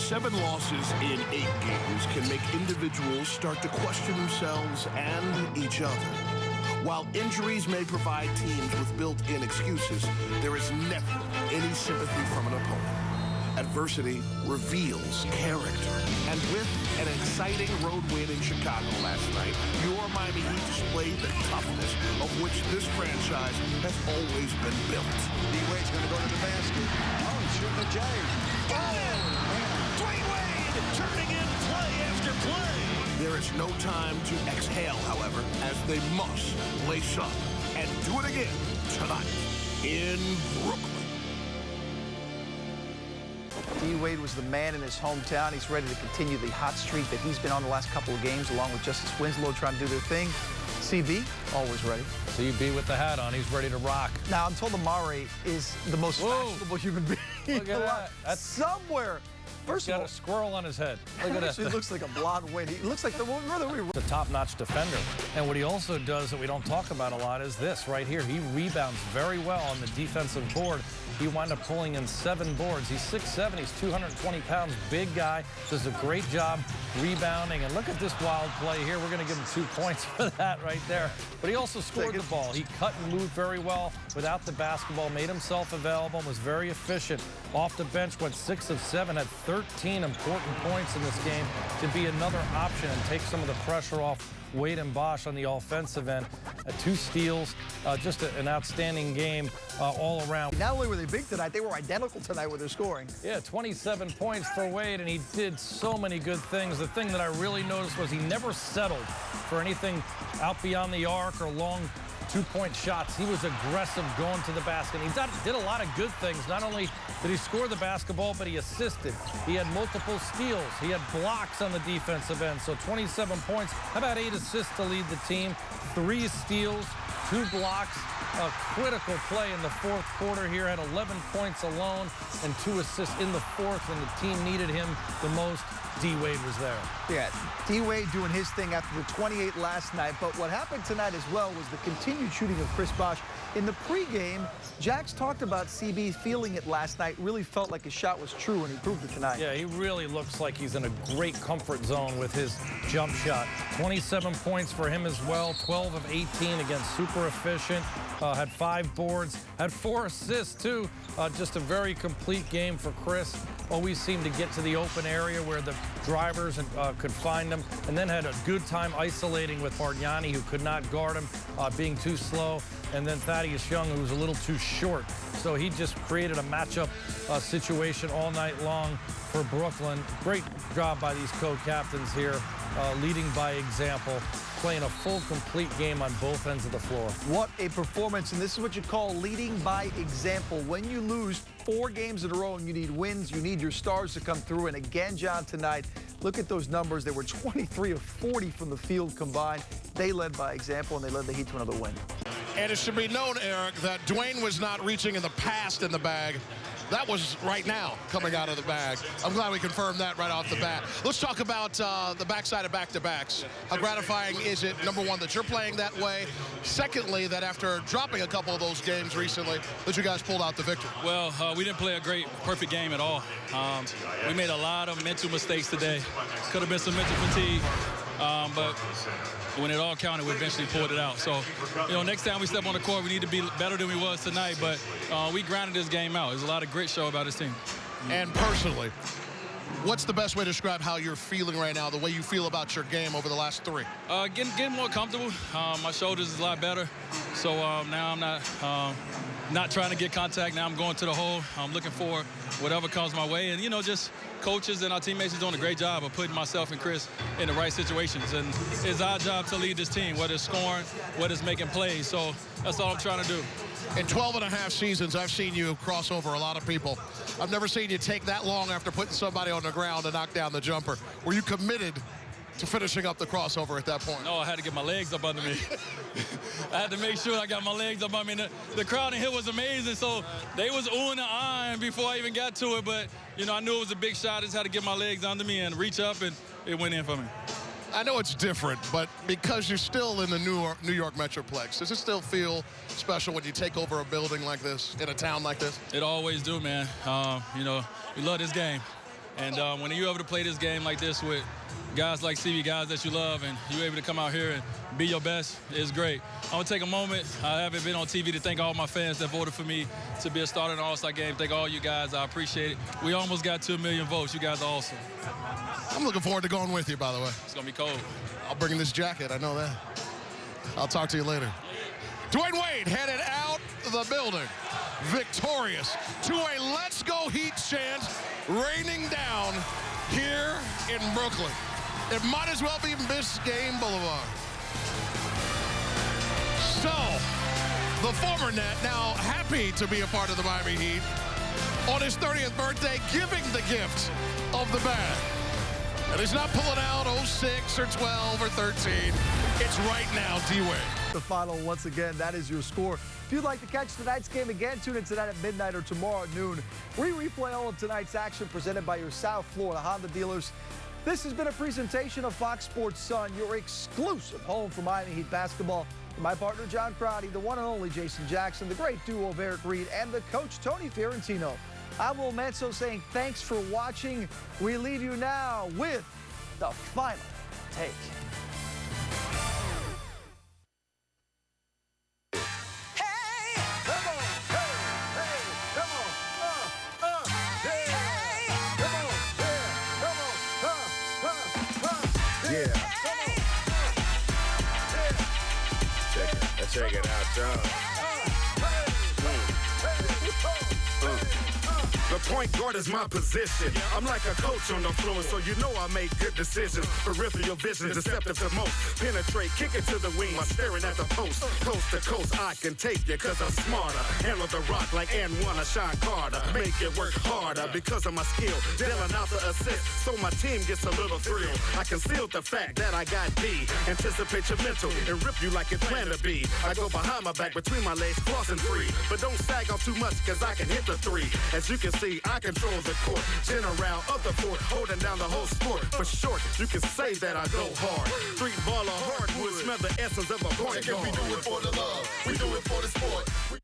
7 losses in 8 games can make individuals start to question themselves and each other. While injuries may provide teams with built-in excuses, there is never any sympathy from an opponent. Adversity reveals character. And with an exciting road win in Chicago last night, your Miami Heat displayed the toughness of which this franchise has always been built. D-Wade's going to go to the basket. Oh, he's shooting the J. Got it! Dwayne Wade turning in play after play. There is no time to exhale, however, as they must lace up and do it again tonight in Brooklyn. D-Wade was the man in his hometown. He's ready to continue the hot streak that he's been on the last couple of games, along with Justice Winslow trying to do their thing. CB, always ready. CB with the hat on. He's ready to rock. Now, I'm told AMAR'E is the most fashionable human being. Look at that. That's somewhere. First of all, got a squirrel on his head. Look at that. He looks like a blonde Wayne. He looks like the top-notch defender. And what he also does that we don't talk about a lot is this right here. He rebounds very well on the defensive board. He wound up pulling in 7 boards. He's 6'7", he's 220 pounds, big guy, does a great job rebounding. And look at this wild play here. We're going to give him 2 points for that right there. But he also scored the ball. He cut and moved very well without the basketball, made himself available, and was very efficient. Off the bench, went 6 of 7, had 13 important points in this game to be another option and take some of the pressure off Wade and Bosch on the offensive end. 2 steals, just an outstanding game all around. Not only were they big tonight, they were identical tonight with their scoring. Yeah, 27 points for Wade, and he did so many good things. The thing that I really noticed was he never settled for anything out beyond the arc or long 2-point shots. He was aggressive going to the basket. He did a lot of good things. Not only did he score the basketball, but he assisted. He had multiple steals. He had blocks on the defensive end. So 27 points. How about 8 assists to lead the team? 3 steals, 2 blocks. A critical play in the 4th quarter here. Had 11 points alone and 2 assists in the 4th when the team needed him the most. D-Wade was there. Yeah, D-Wade doing his thing after the 28 last night. But what happened tonight as well was the continued shooting of Chris Bosh. In the pregame, Jax talked about CB feeling it last night, really felt like his shot was true, and he proved it tonight. Yeah, he really looks like he's in a great comfort zone with his jump shot. 27 points for him as well, 12 of 18, again, super efficient. Had 5 boards, had 4 assists, too. Just a very complete game for Chris. Always seemed to get to the open area where the drivers could find him, and then had a good time isolating with Bargnani, who could not guard him, being too slow, and then Thaddeus Young, who was a little too short. So he just created a matchup situation all night long for Brooklyn. Great job by these co-captains here, leading by example, playing a full, complete game on both ends of the floor. What a performance, and this is what you call leading by example. When you lose 4 games in a row and you need wins, you need your stars to come through. And again, John, tonight, look at those numbers. They were 23 of 40 from the field combined. They led by example, and they led the Heat to another win. And it should be known, Eric, that Dwayne was not reaching in the past in the bag. That was right now coming out of the bag. I'm glad we confirmed that right off the bat. Let's talk about the backside of back-to-backs. How gratifying is it, number one, that you're playing that way? Secondly, that after dropping a couple of those games recently, that you guys pulled out the victory? Well, we didn't play a perfect game at all. We made a lot of mental mistakes today. Could have been some mental fatigue, but when it all counted, we eventually pulled it out. So, you know, next time we step on the court, we need to be better than we was tonight, but we grinded this game out. There's a lot of grit show about this team. And personally, what's the best way to describe how you're feeling right now, the way you feel about your game over the last 3? Getting more comfortable. My shoulders is a lot better. So now I'm not trying to get contact. Now I'm going to the hole. I'm looking for whatever comes my way. And, you know, just coaches and our teammates are doing a great job of putting myself and Chris in the right situations. And it's our job to lead this team, whether it's scoring, whether it's making plays. So that's all I'm trying to do. In 12 and a half seasons, I've seen you cross over a lot of people. I've never seen you take that long after putting somebody on the ground to knock down the jumper. Were you committed to finishing up the crossover at that point? No, I had to get my legs up under me. I had to make sure I got my legs up. I mean, the crowd in here was amazing, so they was oohing and eyeing before I even got to it, but, you know, I knew it was a big shot. I just had to get my legs under me and reach up, and it went in for me. I know it's different, but because you're still in the New York Metroplex, does it still feel special when you take over a building like this, in a town like this? It always do, man. You know, we love this game. And when you're able to play this game like this with guys like CB, guys that you love, and you're able to come out here and be your best, it's great. I want to take a moment. I haven't been on TV to thank all my fans that voted for me to be a starter in the All-Star game. Thank all you guys. I appreciate it. We almost got 2 million votes. You guys are awesome. I'm looking forward to going with you, by the way. It's going to be cold. I'll bring this jacket. I know that. I'll talk to you later. Dwayne Wade headed out the building, victorious, to a Let's Go Heat chant raining down here in Brooklyn. It might as well be Biscayne Boulevard. So, the former Net, now happy to be a part of the Miami Heat, on his 30th birthday, giving the gift of the bag. And he's not pulling out 06 or 12 or 13. It's right now, D-Wade. The final, once again, that is your score. If you'd like to catch tonight's game again, tune in tonight at midnight or tomorrow at noon. We replay all of tonight's action presented by your South Florida Honda dealers. This has been a presentation of Fox Sports Sun, your exclusive home for Miami Heat basketball. For my partner, John Crotty, the one and only Jason Jackson, the great duo of Eric Reed, and the coach, Tony Fiorentino. I'm Will Manso saying thanks for watching. We leave you now with the final take. Check it out, y'all. The point guard is my position. I'm like a coach on the floor, so you know I make good decisions. Peripheral vision, deceptive to most. Penetrate, kick it to the wing while staring at the post. Coast to coast, I can take you cause I'm smarter. Handle the rock like N1 or Sean Carter. Make it work harder because of my skill. Dealing out the assist, so my team gets a little thrill. I conceal the fact that I got D. Anticipate your mental and rip you like it planned to be. I go behind my back, between my legs, crossing free. But don't sag off too much cause I can hit the three. As you can see, I control the court. General of the fort, holding down the whole sport. For short, you can say that I go hard. Street baller, hardwood, smell the essence of a point guard. We do it for the love. We do it for the sport.